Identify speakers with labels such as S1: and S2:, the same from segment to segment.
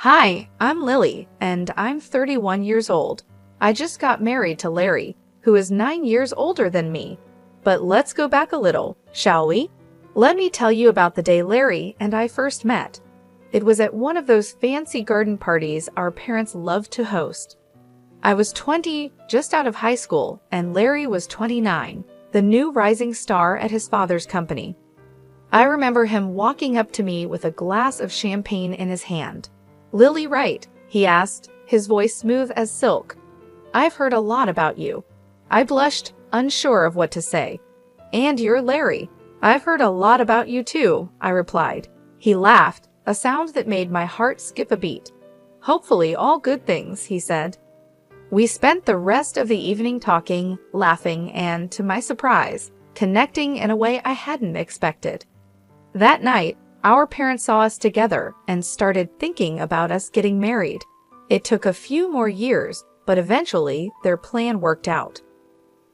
S1: Hi, I'm Lily, and I'm 31 years old. I just got married to Larry, who is 9 years older than me. But let's go back a little, shall we? Let me tell you about the day Larry and I first met. It was at one of those fancy garden parties our parents loved to host. I was 20, just out of high school, and Larry was 29, the new rising star at his father's company. I remember him walking up to me with a glass of champagne in his hand. "Lily, right?" he asked, his voice smooth as silk. "I've heard a lot about you." I blushed, unsure of what to say. "And you're Larry. I've heard a lot about you too," I replied. He laughed, a sound that made my heart skip a beat. "Hopefully all good things," he said. We spent the rest of the evening talking, laughing, and, to my surprise, connecting in a way I hadn't expected. That night, our parents saw us together and started thinking about us getting married. It took a few more years, but eventually their plan worked out.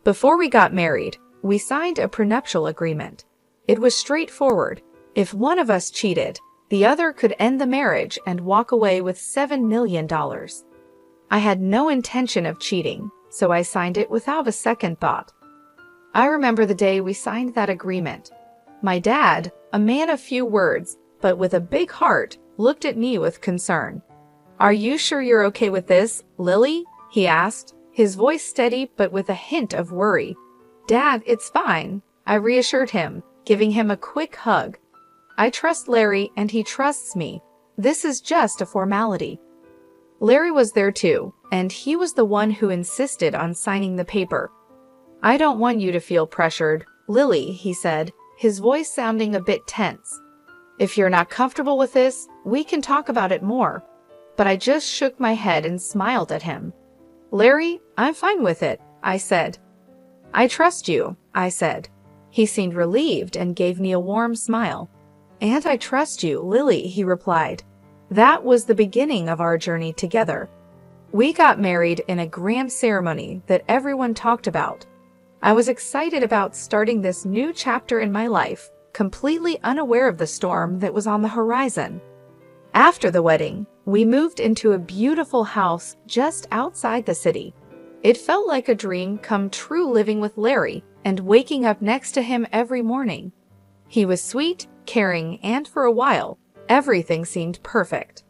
S1: Before we got married, we signed a prenuptial agreement. It was straightforward. If one of us cheated, the other could end the marriage and walk away with $7 million. I had no intention of cheating, so I signed it without a second thought. I remember the day we signed that agreement. My dad, a man of few words, but with a big heart, looked at me with concern. "Are you sure you're okay with this, Lily?" he asked, his voice steady but with a hint of worry. "Dad, it's fine," I reassured him, giving him a quick hug. "I trust Larry and he trusts me. This is just a formality." Larry was there too, and he was the one who insisted on signing the paper. "I don't want you to feel pressured, Lily," he said, his voice sounding a bit tense. "If you're not comfortable with this, we can talk about it more." But I just shook my head and smiled at him. "Larry, I'm fine with it," I said. "I trust you," I said. He seemed relieved and gave me a warm smile. "And I trust you, Lily," he replied. That was the beginning of our journey together. We got married in a grand ceremony that everyone talked about. I was excited about starting this new chapter in my life, completely unaware of the storm that was on the horizon. After the wedding, we moved into a beautiful house just outside the city. It felt like a dream come true living with Larry and waking up next to him every morning. He was sweet, caring, and for a while, everything seemed perfect.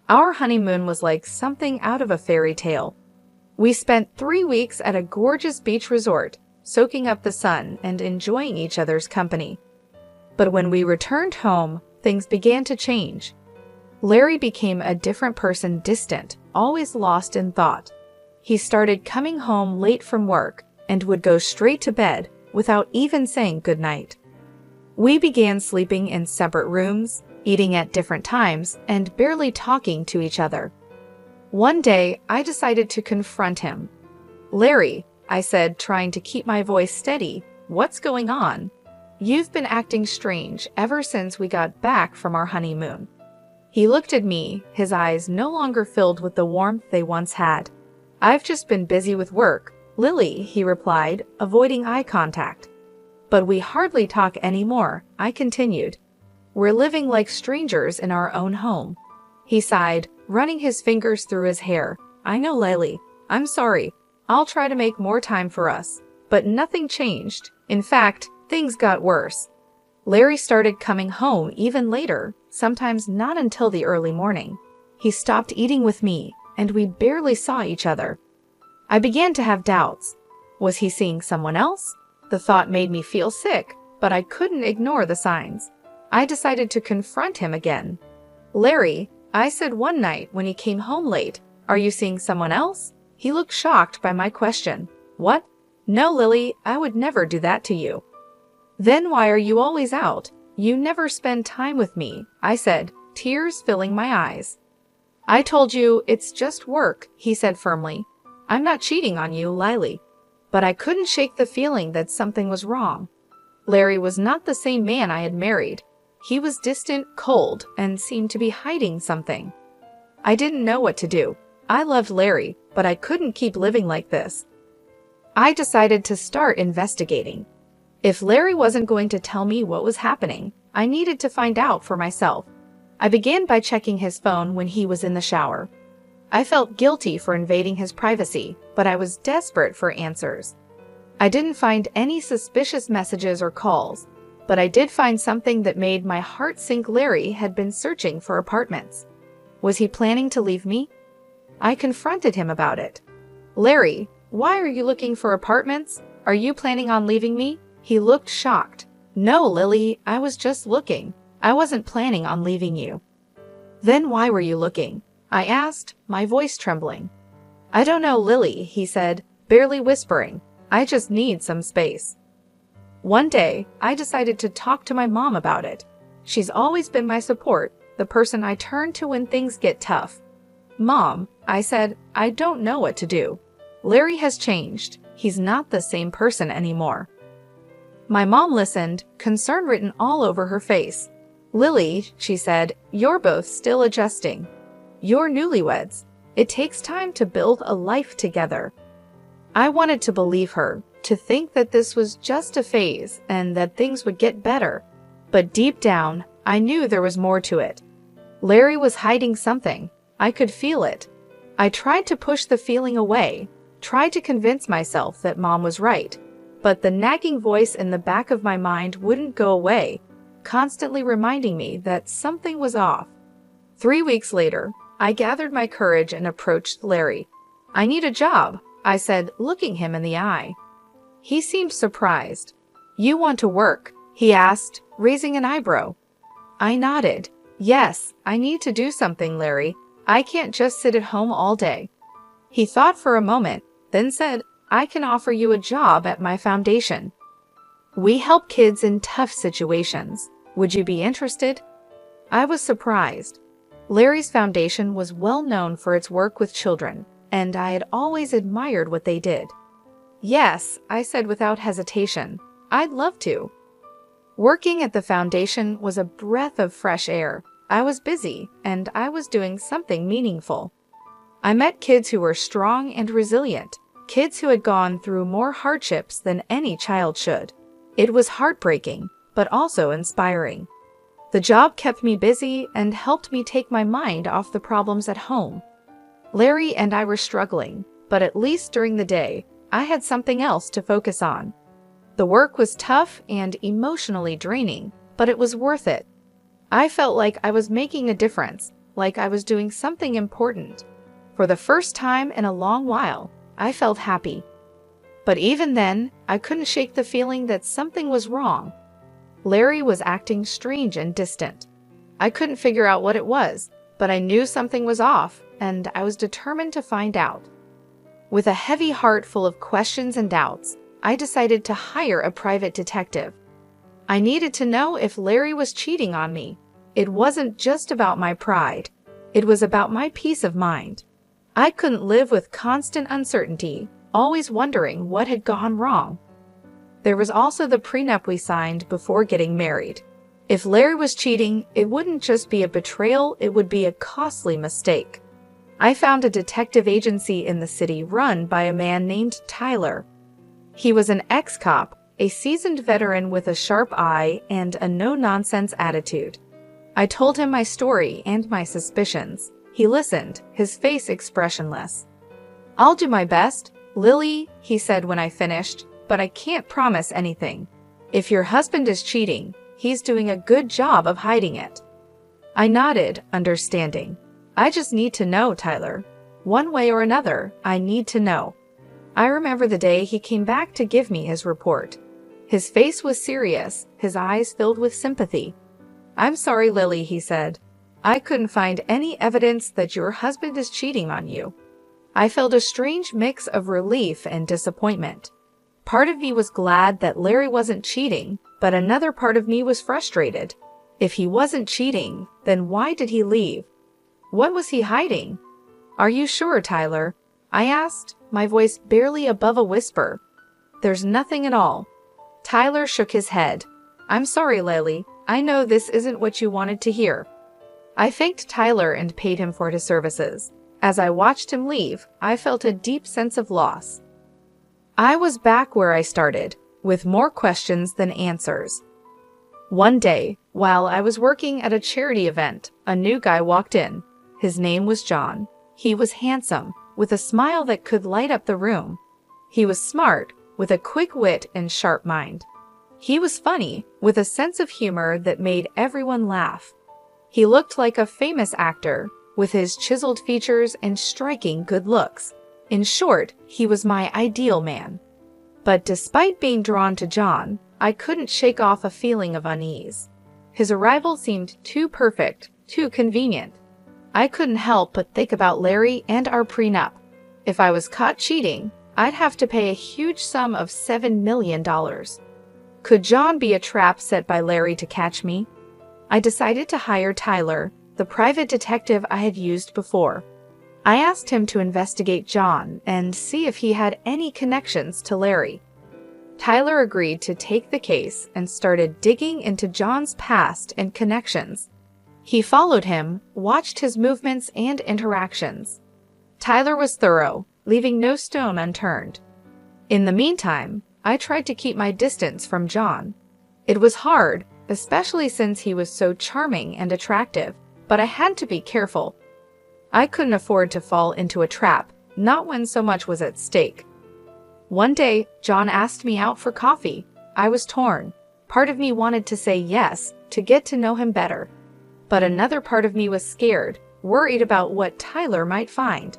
S1: Our honeymoon was like something out of a fairy tale. We spent 3 weeks at a gorgeous beach resort, soaking up the sun and enjoying each other's company. But when we returned home, things began to change. Larry became a different person, distant, always lost in thought. He started coming home late from work and would go straight to bed without even saying goodnight. We began sleeping in separate rooms, eating at different times, and barely talking to each other. One day, I decided to confront him. "Larry," I said, trying to keep my voice steady, "what's going on? You've been acting strange ever since we got back from our honeymoon." He looked at me, his eyes no longer filled with the warmth they once had. "I've just been busy with work, Lily," he replied, avoiding eye contact. "But we hardly talk anymore," I continued. "We're living like strangers in our own home." He sighed, running his fingers through his hair. "I know, Lily. I'm sorry. I'll try to make more time for us." But nothing changed. In fact, things got worse. Larry started coming home even later, sometimes not until the early morning. He stopped eating with me, and we barely saw each other. I began to have doubts. Was he seeing someone else? The thought made me feel sick, but I couldn't ignore the signs. I decided to confront him again. "Larry," I said one night when he came home late, "are you seeing someone else?" He looked shocked by my question. "What? No, Lily, I would never do that to you." "Then why are you always out? You never spend time with me," I said, tears filling my eyes. "I told you, it's just work," he said firmly. "I'm not cheating on you, Lily." But I couldn't shake the feeling that something was wrong. Larry was not the same man I had married. He was distant, cold, and seemed to be hiding something. I didn't know what to do. I loved Larry, but I couldn't keep living like this. I decided to start investigating. If Larry wasn't going to tell me what was happening, I needed to find out for myself. I began by checking his phone when he was in the shower. I felt guilty for invading his privacy, but I was desperate for answers. I didn't find any suspicious messages or calls, but I did find something that made my heart sink. Larry had been searching for apartments. Was he planning to leave me? I confronted him about it. Larry, why are you looking for apartments? Are you planning on leaving me? He looked shocked. No, Lily, I was just looking. I wasn't planning on leaving you. Then why were you looking? I asked, my voice trembling. I don't know, Lily, he said, barely whispering. I just need some space. One day, I decided to talk to my mom about it. She's always been my support, the person I turn to when things get tough. Mom, I said, I don't know what to do. Larry has changed. He's not the same person anymore. My mom listened, concern written all over her face. Lily, she said, you're both still adjusting. You're newlyweds. It takes time to build a life together. I wanted to believe her, to think that this was just a phase and that things would get better. But deep down, I knew there was more to it. Larry was hiding something. I could feel it. I tried to push the feeling away, tried to convince myself that Mom was right. But the nagging voice in the back of my mind wouldn't go away, constantly reminding me that something was off. 3 weeks later, I gathered my courage and approached Larry. I need a job, I said, looking him in the eye. He seemed surprised. You want to work? He asked, raising an eyebrow. I nodded. Yes, I need to do something, Larry. I can't just sit at home all day. He thought for a moment, then said, I can offer you a job at my foundation. We help kids in tough situations. Would you be interested? I was surprised. Larry's foundation was well known for its work with children, and I had always admired what they did. Yes, I said without hesitation. I'd love to. Working at the foundation was a breath of fresh air. I was busy, and I was doing something meaningful. I met kids who were strong and resilient, kids who had gone through more hardships than any child should. It was heartbreaking, but also inspiring. The job kept me busy and helped me take my mind off the problems at home. Larry and I were struggling, but at least during the day, I had something else to focus on. The work was tough and emotionally draining, but it was worth it. I felt like I was making a difference, like I was doing something important. For the first time in a long while, I felt happy. But even then, I couldn't shake the feeling that something was wrong. Larry was acting strange and distant. I couldn't figure out what it was, but I knew something was off, and I was determined to find out. With a heavy heart full of questions and doubts, I decided to hire a private detective. I needed to know if Larry was cheating on me. It wasn't just about my pride. It was about my peace of mind. I couldn't live with constant uncertainty, always wondering what had gone wrong. There was also the prenup we signed before getting married. If Larry was cheating, it wouldn't just be a betrayal, it would be a costly mistake. I found a detective agency in the city run by a man named Tyler. He was an ex-cop, a seasoned veteran with a sharp eye and a no-nonsense attitude. I told him my story and my suspicions. He listened, his face expressionless. I'll do my best, Lily, he said when I finished, but I can't promise anything. If your husband is cheating, he's doing a good job of hiding it. I nodded, understanding. I just need to know, Tyler. One way or another, I need to know. I remember the day he came back to give me his report. His face was serious, his eyes filled with sympathy. I'm sorry, Lily, he said. I couldn't find any evidence that your husband is cheating on you. I felt a strange mix of relief and disappointment. Part of me was glad that Larry wasn't cheating, but another part of me was frustrated. If he wasn't cheating, then why did he leave? What was he hiding? Are you sure, Tyler? I asked, my voice barely above a whisper. There's nothing at all. Tyler shook his head. I'm sorry, Lily. I know this isn't what you wanted to hear. I thanked Tyler and paid him for his services. As I watched him leave, I felt a deep sense of loss. I was back where I started, with more questions than answers. One day, while I was working at a charity event, a new guy walked in. His name was John. He was handsome, with a smile that could light up the room. He was smart, with a quick wit and sharp mind. He was funny, with a sense of humor that made everyone laugh. He looked like a famous actor, with his chiseled features and striking good looks. In short, he was my ideal man. But despite being drawn to John, I couldn't shake off a feeling of unease. His arrival seemed too perfect, too convenient. I couldn't help but think about Larry and our prenup. If I was caught cheating, I'd have to pay a huge sum of $7 million. Could John be a trap set by Larry to catch me? I decided to hire Tyler, the private detective I had used before. I asked him to investigate John and see if he had any connections to Larry. Tyler agreed to take the case and started digging into John's past and connections. He followed him, watched his movements and interactions. Tyler was thorough, leaving no stone unturned. In the meantime, I tried to keep my distance from John. It was hard, especially since he was so charming and attractive, but I had to be careful. I couldn't afford to fall into a trap, not when so much was at stake. One day, John asked me out for coffee. I was torn. Part of me wanted to say yes, to get to know him better. But another part of me was scared, worried about what Tyler might find.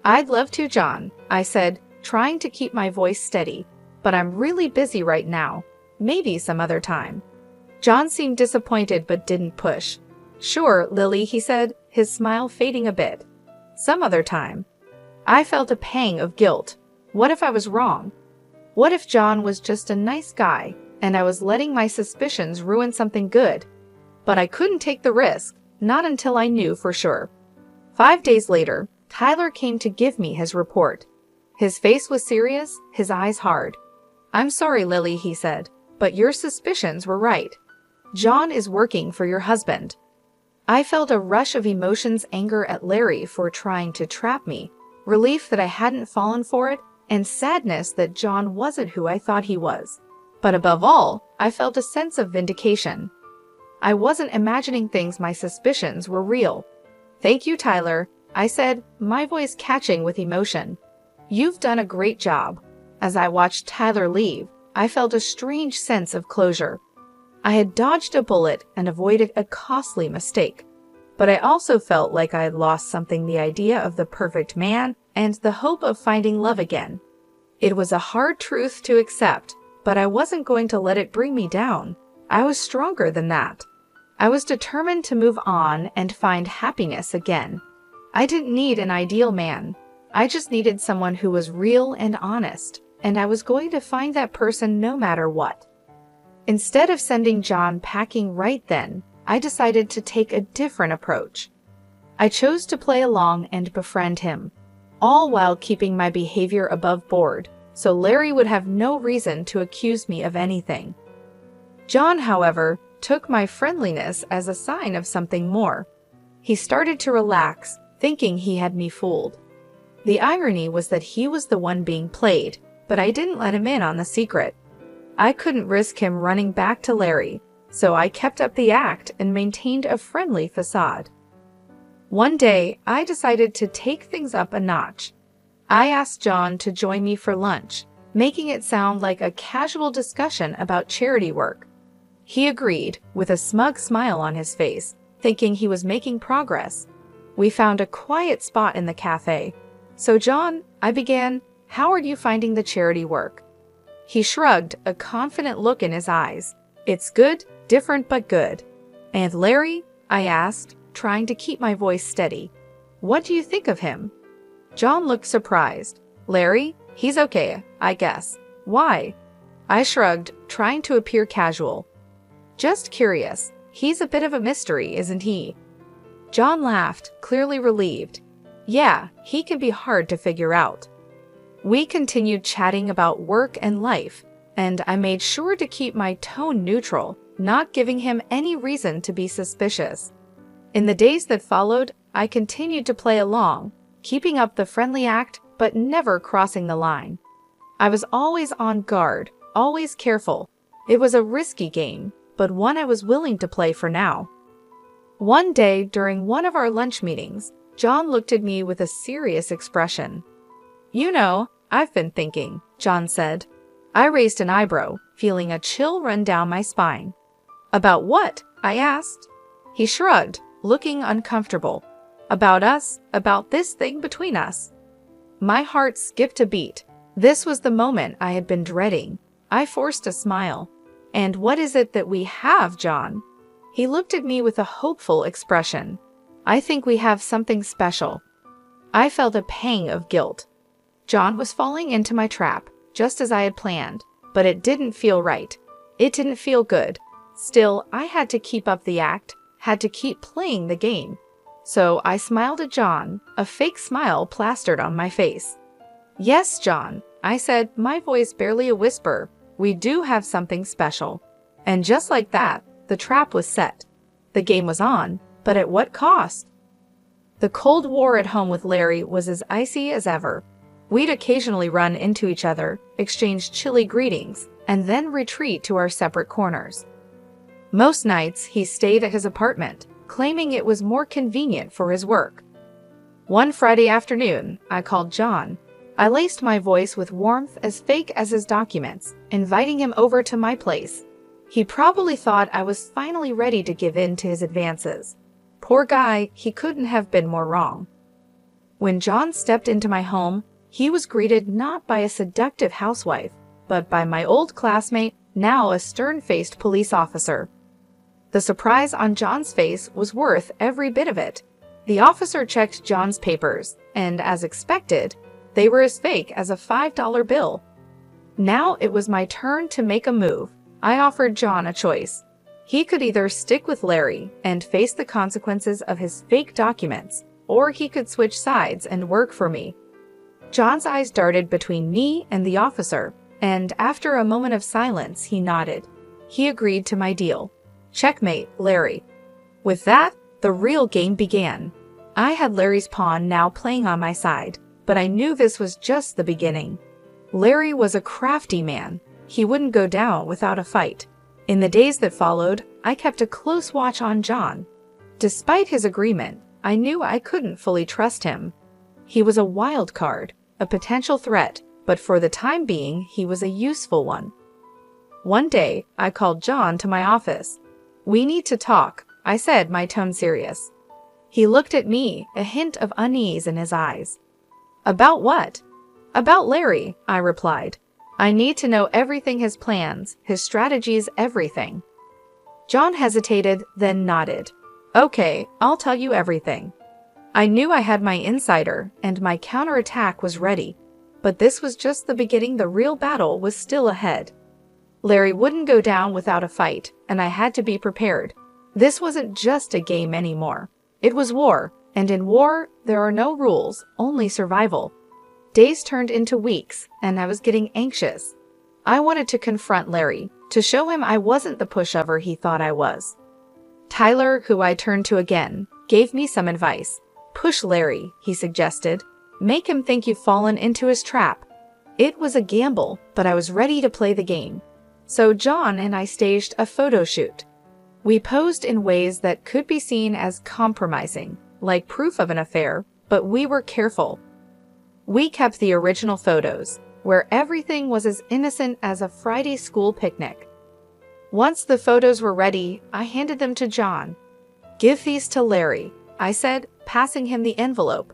S1: "I'd love to, John," I said, trying to keep my voice steady. "But I'm really busy right now. Maybe some other time." John seemed disappointed but didn't push. "Sure, Lily," he said, his smile fading a bit. "Some other time." I felt a pang of guilt. What if I was wrong? What if John was just a nice guy, and I was letting my suspicions ruin something good? But I couldn't take the risk, not until I knew for sure. 5 days later, Tyler came to give me his report. His face was serious, his eyes hard. "I'm sorry, Lily," he said, "but your suspicions were right. John is working for your husband." I felt a rush of emotions, anger at Larry for trying to trap me, relief that I hadn't fallen for it, and sadness that John wasn't who I thought he was. But above all, I felt a sense of vindication. I wasn't imagining things, my suspicions were real. "Thank you, Tyler," I said, my voice catching with emotion. "You've done a great job." As I watched Tyler leave, I felt a strange sense of closure. I had dodged a bullet and avoided a costly mistake. But I also felt like I had lost something, the idea of the perfect man and the hope of finding love again. It was a hard truth to accept, but I wasn't going to let it bring me down. I was stronger than that. I was determined to move on and find happiness again. I didn't need an ideal man. I just needed someone who was real and honest, and I was going to find that person no matter what. Instead of sending John packing right then, I decided to take a different approach. I chose to play along and befriend him, all while keeping my behavior above board, so Larry would have no reason to accuse me of anything. John, however, took my friendliness as a sign of something more. He started to relax, thinking he had me fooled. The irony was that he was the one being played, but I didn't let him in on the secret. I couldn't risk him running back to Larry, so I kept up the act and maintained a friendly facade. One day, I decided to take things up a notch. I asked John to join me for lunch, making it sound like a casual discussion about charity work. He agreed, with a smug smile on his face, thinking he was making progress. We found a quiet spot in the cafe. "So John," I began, "how are you finding the charity work?" He shrugged, a confident look in his eyes. "It's good, different but good." "And Larry?" I asked, trying to keep my voice steady. "What do you think of him?" John looked surprised. "Larry? He's okay, I guess. Why?" I shrugged, trying to appear casual. "Just curious. He's a bit of a mystery, isn't he?" John laughed, clearly relieved. "Yeah, he can be hard to figure out." We continued chatting about work and life, and I made sure to keep my tone neutral, not giving him any reason to be suspicious. In the days that followed, I continued to play along, keeping up the friendly act, but never crossing the line. I was always on guard, always careful. It was a risky game, but one I was willing to play for now. One day during one of our lunch meetings, John looked at me with a serious expression. "You know, I've been thinking," John said. I raised an eyebrow, feeling a chill run down my spine. "About what?" I asked. He shrugged, looking uncomfortable. "About us, about this thing between us." My heart skipped a beat. This was the moment I had been dreading. I forced a smile. "And what is it that we have, John?" He looked at me with a hopeful expression. "I think we have something special." I felt a pang of guilt. John was falling into my trap, just as I had planned, but it didn't feel right. It didn't feel good. Still, I had to keep up the act, had to keep playing the game. So I smiled at John, a fake smile plastered on my face. "Yes, John," I said, my voice barely a whisper, "we do have something special." And just like that, the trap was set. The game was on, but at what cost? The Cold War at home with Larry was as icy as ever. We'd occasionally run into each other, exchange chilly greetings, and then retreat to our separate corners. Most nights, he stayed at his apartment, claiming it was more convenient for his work. One Friday afternoon, I called John. I laced my voice with warmth as fake as his documents, inviting him over to my place. He probably thought I was finally ready to give in to his advances. Poor guy, he couldn't have been more wrong. When John stepped into my home, he was greeted not by a seductive housewife, but by my old classmate, now a stern-faced police officer. The surprise on John's face was worth every bit of it. The officer checked John's papers, and as expected, they were as fake as a $5 bill. Now it was my turn to make a move. I offered John a choice. He could either stick with Larry and face the consequences of his fake documents, or he could switch sides and work for me. John's eyes darted between me and the officer, and after a moment of silence, he nodded. He agreed to my deal. Checkmate, Larry. With that, the real game began. I had Larry's pawn now playing on my side, but I knew this was just the beginning. Larry was a crafty man. He wouldn't go down without a fight. In the days that followed, I kept a close watch on John. Despite his agreement, I knew I couldn't fully trust him. He was a wild card, a potential threat, but for the time being, he was a useful one. One day, I called John to my office. "We need to talk," I said, my tone serious. He looked at me, a hint of unease in his eyes. "About what?" "About Larry," I replied. "I need to know everything, his plans, his strategies, everything." John hesitated, then nodded. "Okay, I'll tell you everything." I knew I had my insider, and my counterattack was ready. But this was just the beginning. The real battle was still ahead. Larry wouldn't go down without a fight, and I had to be prepared. This wasn't just a game anymore. It was war, and in war, there are no rules, only survival. Days turned into weeks, and I was getting anxious. I wanted to confront Larry, to show him I wasn't the pushover he thought I was. Tyler, who I turned to again, gave me some advice. "Push Larry," he suggested. "Make him think you've fallen into his trap." It was a gamble, but I was ready to play the game. So John and I staged a photo shoot. We posed in ways that could be seen as compromising, like proof of an affair, but we were careful. We kept the original photos, where everything was as innocent as a Friday school picnic. Once the photos were ready, I handed them to John. "Give these to Larry," I said, passing him the envelope.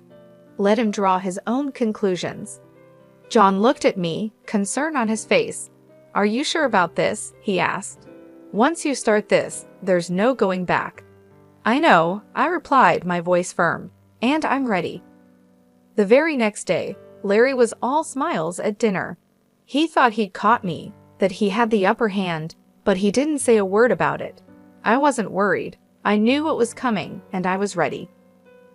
S1: "Let him draw his own conclusions." John looked at me, concern on his face. "Are you sure about this?" he asked. "Once you start this, there's no going back." "I know," I replied, my voice firm, "and I'm ready." The very next day, Larry was all smiles at dinner. He thought he'd caught me, that he had the upper hand, but he didn't say a word about it. I wasn't worried. I knew what was coming, and I was ready.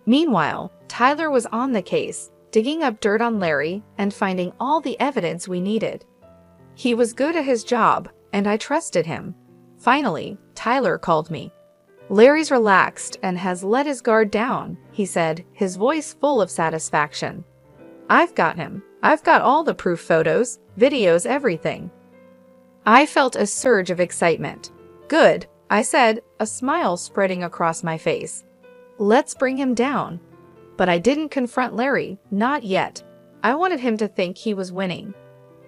S1: Meanwhile, Tyler was on the case, digging up dirt on Larry and finding all the evidence we needed. He was good at his job, and I trusted him. Finally, Tyler called me. "Larry's relaxed and has let his guard down," he said, his voice full of satisfaction. "I've got him. I've got all the proof photos, videos, everything." I felt a surge of excitement. Good, I said, a smile spreading across my face. Let's bring him down. But I didn't confront Larry, not yet. I wanted him to think he was winning.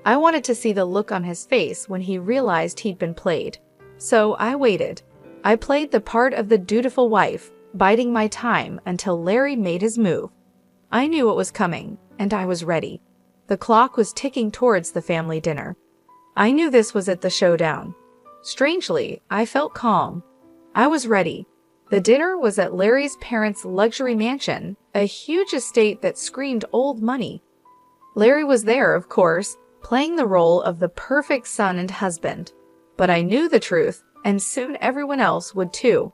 S1: I wanted to see the look on his face when he realized he'd been played. So I waited. I played the part of the dutiful wife, biding my time until Larry made his move. I knew what was coming, and I was ready. The clock was ticking towards the family dinner. I knew this was it, the showdown. Strangely, I felt calm. I was ready. The dinner was at Larry's parents' luxury mansion, a huge estate that screamed old money. Larry was there, of course, playing the role of the perfect son and husband. But I knew the truth, and soon everyone else would too.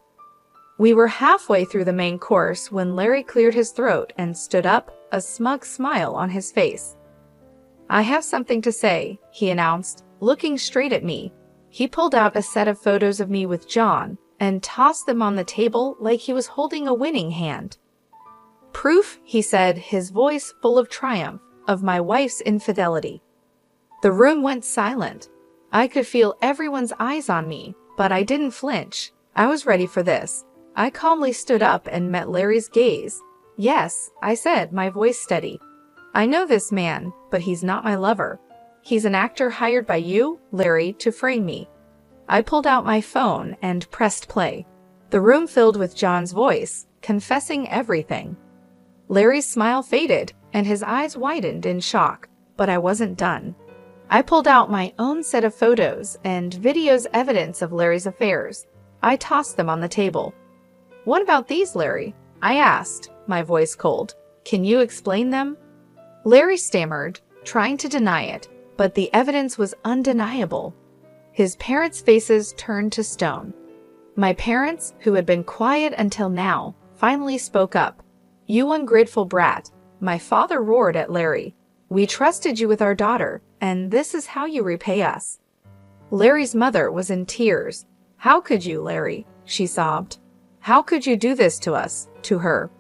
S1: We were halfway through the main course when Larry cleared his throat and stood up, a smug smile on his face. I have something to say, he announced, looking straight at me. He pulled out a set of photos of me with John and tossed them on the table like he was holding a winning hand. Proof, he said, his voice full of triumph, of my wife's infidelity. The room went silent. I could feel everyone's eyes on me, but I didn't flinch. I was ready for this. I calmly stood up and met Larry's gaze. Yes, I said, my voice steady. I know this man, but he's not my lover. He's an actor hired by you, Larry, to frame me. I pulled out my phone and pressed play. The room filled with John's voice, confessing everything. Larry's smile faded, and his eyes widened in shock, but I wasn't done. I pulled out my own set of photos and videos evidence of Larry's affairs. I tossed them on the table. What about these, Larry? I asked, my voice cold. Can you explain them? Larry stammered, trying to deny it, but the evidence was undeniable. His parents' faces turned to stone. My parents, who had been quiet until now, finally spoke up. You ungrateful brat, my father roared at Larry. We trusted you with our daughter, and this is how you repay us. Larry's mother was in tears. How could you, Larry? She sobbed. How could you do this to us, to her?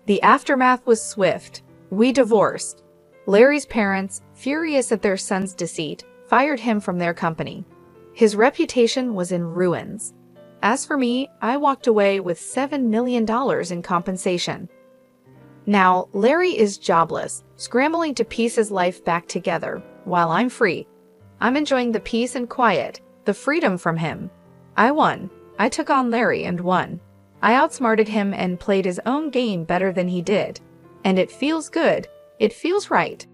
S1: The aftermath was swift. We divorced. Larry's parents, furious at their son's deceit, fired him from their company. His reputation was in ruins. As for me, I walked away with $7 million in compensation. Now, Larry is jobless, scrambling to piece his life back together, while I'm free. I'm enjoying the peace and quiet, the freedom from him. I won. I took on Larry and won. I outsmarted him and played his own game better than he did. And it feels good. It feels right.